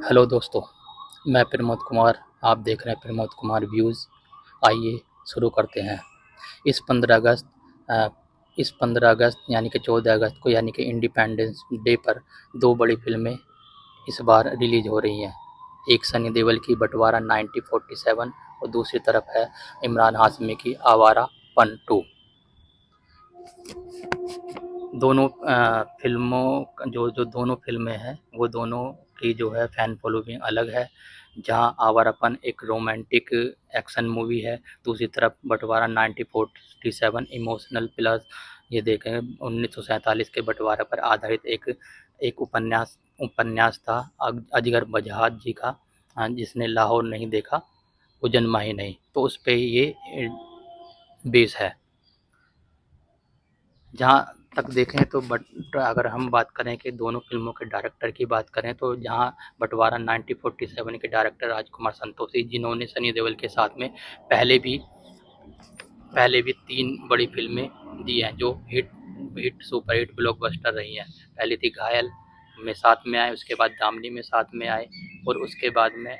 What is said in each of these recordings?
Hello दोस्तों, मैं प्रमोद कुमार। आप देख रहे हैं प्रमोद कुमार व्यूज़। आइए शुरू करते हैं। इस 15 अगस्त अ, इस 15 अगस्त यानी कि 14 अगस्त को यानी कि इंडिपेंडेंस डे पर दो बड़ी फिल्में इस बार रिलीज हो रही हैं। एक सनी देओल की बंटवारा 1947 और दूसरी तरफ है इमरान हाशमी की आवारापन 2। दोनों फिल्मों जो जो दोनों फिल्में हैं वो दोनों की जो है फैन फॉलोइंग अलग है। जहां आवारापन एक रोमांटिक एक्शन मूवी है, दूसरी तरफ बंटवारा 1947 इमोशनल प्लस ये देखें 1947 के बंटवारे पर आधारित एक उपन्यास था अजगर बजहाज जी का, जिसने लाहौर नहीं देखा वो जन्मा ही नहीं, तो उस पे ये बेस है। जहाँ तक देखें तो बट अगर हम बात करें कि दोनों फिल्मों के डायरेक्टर की बात करें तो जहाँ बंटवारा 1947 के डायरेक्टर राजकुमार संतोषी, जिन्होंने सनी देओल के साथ में पहले भी पहले भी 3 बड़ी फिल्में दी हैं जो हिट सुपर हिट ब्लॉकबस्टर रही हैं। पहली थी घायल में साथ में आए, उसके बाद दामनी में साथ में आए और उसके बाद में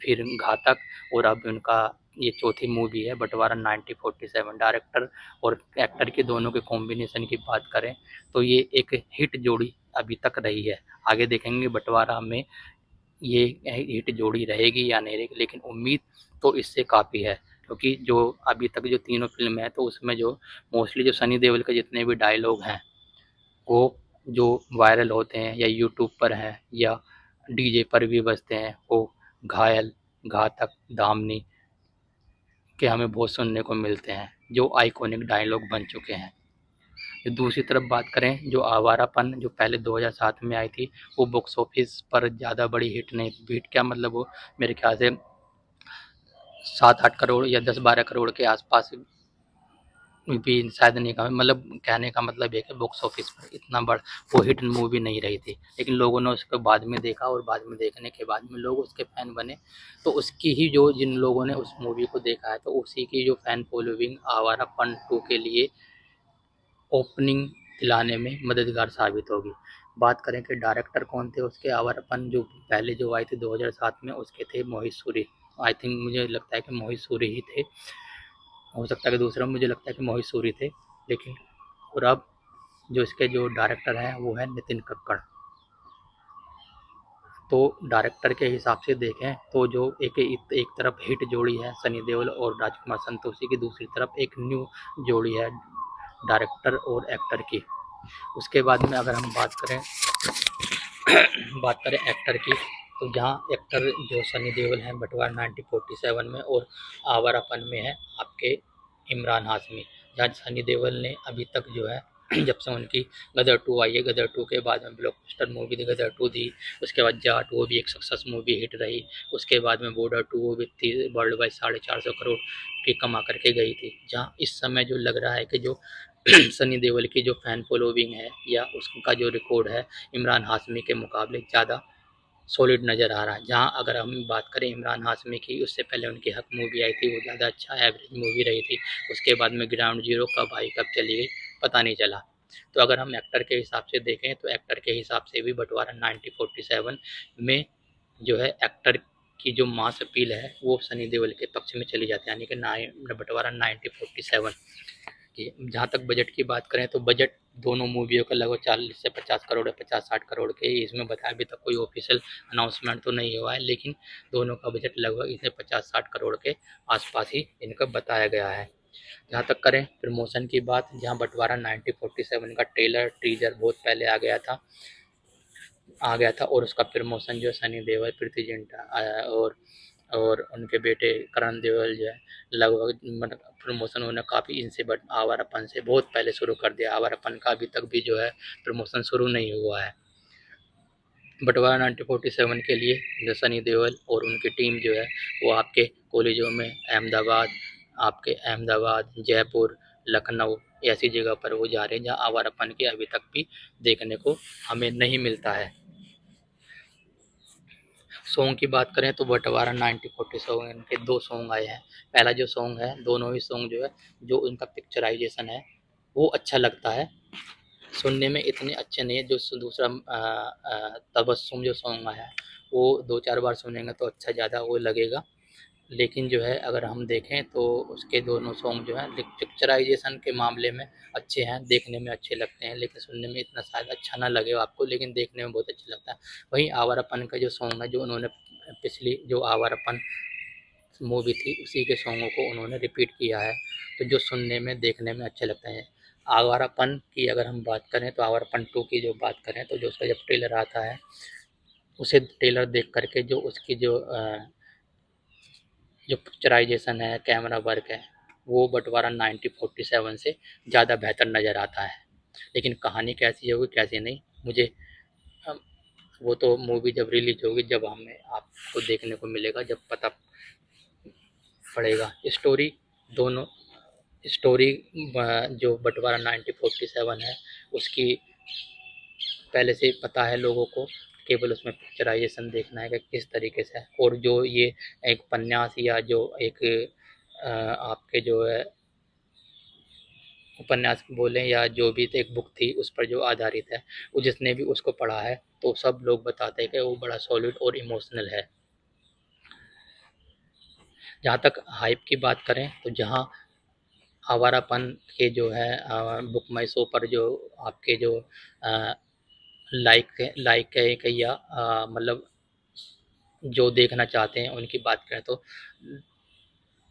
फिर घातक, और अब उनका ये चौथी मूवी है बंटवारा 1947। डायरेक्टर और एक्टर के दोनों के कॉम्बिनेशन की बात करें तो ये एक हिट जोड़ी अभी तक रही है। आगे देखेंगे बंटवारा में ये हिट जोड़ी रहेगी या नहीं रहेगी, लेकिन उम्मीद तो इससे काफ़ी है क्योंकि जो अभी तक जो तीनों फिल्म है तो उसमें जो मोस्टली जो सनी देओल के जितने भी डायलॉग हैं वो जो वायरल होते हैं या यूट्यूब पर हैं या डीजे पर भी बजते हैं, वो घायल, घातक, दामनी के हमें बहुत सुनने को मिलते हैं जो आइकॉनिक डायलॉग बन चुके हैं। दूसरी तरफ बात करें जो आवारापन जो पहले 2007 में आई थी, वो बॉक्स ऑफिस पर ज़्यादा बड़ी हिट नहीं, हिट क्या मतलब वो मेरे ख्याल से 7-8 करोड़ या 10-12 करोड़ के आसपास भी शायद नहीं कहा, मतलब कहने का मतलब है कि बॉक्स ऑफिस पर इतना बड़ा वो हिट मूवी नहीं रही थी, लेकिन लोगों ने उसको बाद में देखा और बाद में देखने के बाद में लोग उसके फैन बने। तो उसकी ही जो जिन लोगों ने उस मूवी को देखा है तो उसी की जो फैन फॉलोइंग आवारापन 2 के लिए ओपनिंग दिलाने में मददगार साबित होगी। बात करें कि डायरेक्टर कौन थे उसके, आवारापन जो पहले जो आई थी 2007 में उसके थे मोहित सूरी। आई थिंक मुझे लगता है कि मोहित सूरी ही थे, हो सकता है कि दूसरा, मुझे लगता है कि मोहित सूरी थे। लेकिन और अब जो इसके जो डायरेक्टर हैं वो है नितिन कक्कड़। तो डायरेक्टर के हिसाब से देखें तो जो एक तरफ हिट जोड़ी है सनी देओल और राजकुमार संतोषी की, दूसरी तरफ एक न्यू जोड़ी है डायरेक्टर और एक्टर की। उसके बाद में अगर हम बात करें एक्टर की, तो जहाँ एक्टर जो सनी देओल हैं बंटवारा 1947 में और आवारापन में है आपके इमरान हाशमी। जहाँ सनी देओल ने अभी तक जो है जब से उनकी गदर 2 आई है, गदर 2 के बाद में ब्लॉकबस्टर मूवी थी गदर 2 थी, उसके बाद जाट वो भी एक सक्सेस मूवी हिट रही, उसके बाद में बॉर्डर 2 वो भी थी वर्ल्ड वाइड 450 करोड़ की कमा करके गई थी। जहाँ इस समय जो लग रहा है कि जो सनी देओल की जो फैन फॉलोइंग है या उसका जो रिकॉर्ड है इमरान हाशमी के मुकाबले ज़्यादा सॉलिड नज़र आ रहा है। जहाँ अगर हम बात करें इमरान हाशमी की, उससे पहले उनकी हक मूवी आई थी, वो ज़्यादा अच्छा एवरेज मूवी रही थी। उसके बाद में ग्राउंड जीरो कब आई कब चली गई पता नहीं चला। तो अगर हम एक्टर के हिसाब से देखें तो एक्टर के हिसाब से भी बंटवारा 1947 में जो है एक्टर की जो मास अपील है वो सनी देओल के पक्ष में चली जाती है, यानी कि बंटवारा 1947 की। जहाँ तक बजट की बात करें तो बजट दोनों मूवियों का लगभग 40 से 50 करोड़ है, 50-60 करोड़ के इसमें बताया। अभी तक कोई ऑफिशियल अनाउंसमेंट तो नहीं हुआ है, लेकिन दोनों का बजट लगभग इसे 50-60 करोड़ के आसपास ही इनका बताया गया है। जहाँ तक करें प्रमोशन की बात, जहाँ बंटवारा 1947 का ट्रेलर टीजर बहुत पहले आ गया था और उसका प्रमोशन जो है सनी देओल, प्रीति जिंटा और उनके बेटे करण देओल जो है लगभग मतलब प्रमोशन उन्होंने काफ़ी इनसे बट आवारापन से बहुत पहले शुरू कर दिया। आवारापन का अभी तक भी जो है प्रमोशन शुरू नहीं हुआ है। बंटवारा 1947 के लिए जो सनी देओल और उनकी टीम जो है वो आपके कॉलेजों में अहमदाबाद, जयपुर, लखनऊ ऐसी जगह पर वो जा रहे हैं जहाँ आवारापन के अभी तक भी देखने को हमें नहीं मिलता है। सॉन्ग की बात करें तो बंटवारा 1947 के 2 सॉन्ग आए हैं। पहला जो सॉन्ग है, दोनों ही सॉन्ग जो है जो उनका पिक्चराइजेशन है वो अच्छा लगता है, सुनने में इतने अच्छे नहीं है। जो दूसरा तबस्सुम जो सॉन्ग आया है वो 2-4 बार सुनेंगे तो अच्छा ज़्यादा वो लगेगा। लेकिन जो है अगर हम देखें तो उसके दोनों सॉन्ग जो हैं पिक्चराइजेशन के मामले में अच्छे हैं, देखने में अच्छे लगते हैं, लेकिन सुनने में इतना शायद अच्छा ना लगे आपको, लेकिन देखने में बहुत अच्छा लगता है। वहीं आवारापन का जो सॉन्ग है, जो उन्होंने पिछली जो आवारापन मूवी थी उसी के सॉन्गों को उन्होंने रिपीट किया है, तो जो सुनने में देखने में अच्छे लगते हैं। आवारापन की अगर हम बात करें तो आवारापन 2 की जो बात करें तो जो उसका जब ट्रेलर आता है, उसे ट्रेलर देख करके जो उसकी जो पिक्चराइजेशन है, कैमरा वर्क है, वो बंटवारा 1947 से ज़्यादा बेहतर नज़र आता है। लेकिन कहानी कैसी होगी कैसी नहीं, मुझे वो तो मूवी जब रिलीज होगी, जब हमें आपको देखने को मिलेगा, जब पता पड़ेगा। दोनों स्टोरी जो बंटवारा 1947 है उसकी पहले से पता है लोगों को, केवल उसमें पिक्चराइजेशन देखना है कि किस तरीके से है। और जो ये एक उपन्यास या जो एक आपके जो है उपन्यास बोलें या जो भी एक बुक थी उस पर जो आधारित है, वो जिसने भी उसको पढ़ा है तो सब लोग बताते हैं कि वो बड़ा सॉलिड और इमोशनल है। जहाँ तक हाइप की बात करें तो जहाँ आवारापन के जो है बुक माई शो पर जो आपके जो लाइक या मतलब जो देखना चाहते हैं उनकी बात करें तो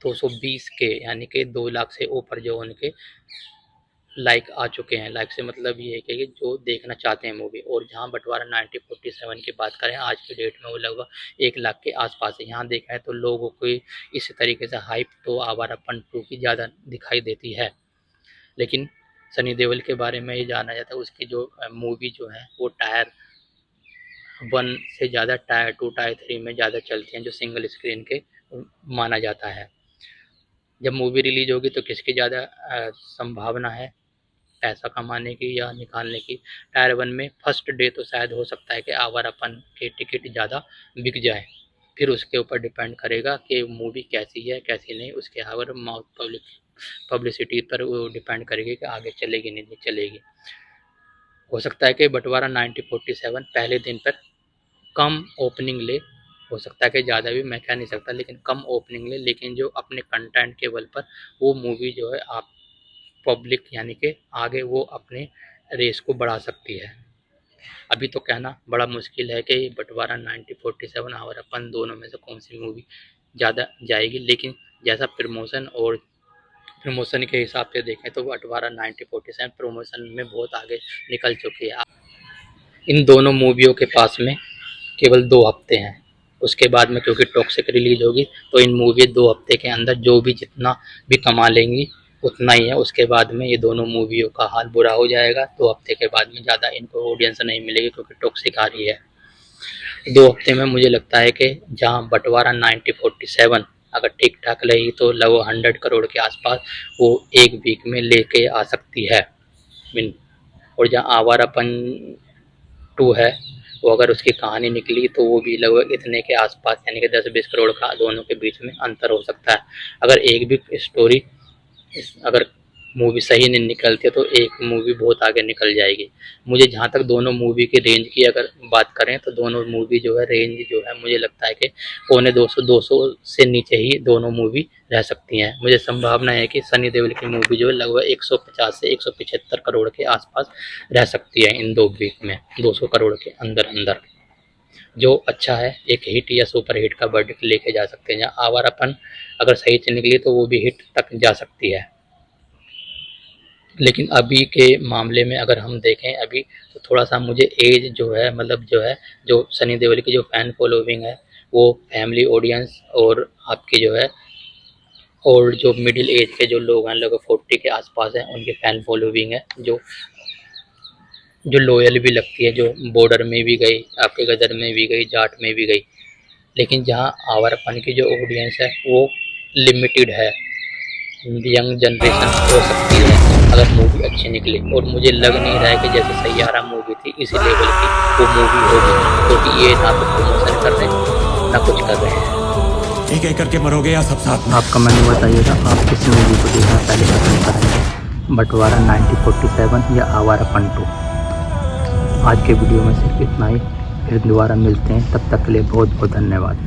220 के यानी कि 2 लाख से ऊपर जो उनके लाइक आ चुके हैं। लाइक से मतलब ये है कि जो देखना चाहते हैं मूवी। और जहाँ बंटवारा 1947 की बात करें आज की डेट में वो लगभग 1 लाख के आसपास है। यहाँ देखा है तो लोगों को इस तरीके से हाइप तो आवारापन 2 की ज़्यादा दिखाई देती है। लेकिन सनी देओल के बारे में ये जाना जाता है उसकी जो मूवी जो है वो टायर 1 से ज़्यादा टायर 2 टायर 3 में ज़्यादा चलती हैं, जो सिंगल स्क्रीन के माना जाता है। जब मूवी रिलीज होगी तो किसकी ज़्यादा संभावना है पैसा कमाने की या निकालने की? टायर 1 में फर्स्ट डे तो शायद हो सकता है कि आवारापन के टिकट ज़्यादा बिक जाए, फिर उसके ऊपर डिपेंड करेगा कि मूवी कैसी है कैसी नहीं, उसके अगर माउथ पब्लिसिटी पर वो डिपेंड करेगी कि आगे चलेगी नहीं चलेगी। हो सकता है कि बंटवारा 1947 पहले दिन पर कम ओपनिंग ले, हो सकता है कि ज़्यादा भी मैं कह नहीं सकता, लेकिन कम ओपनिंग ले, लेकिन जो अपने कंटेंट के बल पर वो मूवी जो है आप पब्लिक यानी कि आगे वो अपने रेस को बढ़ा सकती है। अभी तो कहना बड़ा मुश्किल है कि बंटवारा 1947 आवारापन दोनों में से कौन सी मूवी ज़्यादा जाएगी, लेकिन जैसा प्रमोशन के हिसाब से देखें तो बंटवारा 1947 प्रमोशन में बहुत आगे निकल चुकी है। इन दोनों मूवियों के पास में केवल 2 हफ्ते हैं, उसके बाद में क्योंकि टॉक्सिक रिलीज होगी तो इन मूवी 2 हफ्ते के अंदर जो भी जितना भी कमा लेंगी उतना ही है। उसके बाद में ये दोनों मूवियों का हाल बुरा हो जाएगा। 2 हफ्ते के बाद में ज़्यादा इनको ऑडियंस नहीं मिलेगी क्योंकि टॉक्सिक आ रही है। 2 हफ्ते में मुझे लगता है कि जहाँ बंटवारा 1947 अगर ठीक ठाक रही तो लगभग 100 करोड़ के आसपास वो एक वीक में लेके आ सकती है। और जहाँ आवारापन 2 है वो अगर उसकी कहानी निकली तो वो भी लगभग इतने के आसपास यानी कि 10-20 करोड़ का दोनों के बीच में अंतर हो सकता है। अगर एक भी स्टोरी अगर मूवी सही नहीं निकलती है तो एक मूवी बहुत आगे निकल जाएगी। मुझे जहाँ तक दोनों मूवी की रेंज की अगर बात करें तो दोनों मूवी जो है रेंज जो है मुझे लगता है कि 250 से नीचे ही दोनों मूवी रह सकती हैं। मुझे संभावना है कि सनी देओल की मूवी जो है लगभग 150 से 175 करोड़ के आसपास रह सकती है इन 2 वीक में, 200 करोड़ के अंदर अंदर, जो अच्छा है। एक हिट या सुपर हिट का वर्डिक्ट लेके जा सकते हैं। जहाँ आवारापन अगर सही से निकली तो वो भी हिट तक जा सकती है। लेकिन अभी के मामले में अगर हम देखें अभी तो थोड़ा सा मुझे एज जो है मतलब जो सनी देओल की जो फैन फॉलोइंग है वो फैमिली ऑडियंस और आपके जो है और जो मिडिल एज के जो लोग हैं लगभग 40 के आसपास हैं उनकी फैन फॉलोइंग है जो लॉयल भी लगती है, जो बॉर्डर में भी गई, आपके गदर में भी गई, जाट में भी गई। लेकिन जहाँ आवारापन की जो ऑडियंस है वो लिमिटेड है, यंग जनरेशन हो सकती है अगर मूवी अच्छी निकली। और मुझे लग नहीं रहा है कि जैसे सैयारा मूवी थी इसी लेवल की वो मूवी होगी, क्योंकि ये ना तो प्रमोशन कर रहे हैं ना कुछ कर रहे हैं। एक एक करके मरोगे या सब साथ में? आप कमेंट में बताइएगा आप किस मूवी को देखना पहले पसंद करेंगे, बंटवारा 1947 या आवारापन 2। आज के वीडियो में सिर्फ इतना ही। फिर दोबारा मिलते हैं, तब तक के लिए बहुत बहुत धन्यवाद।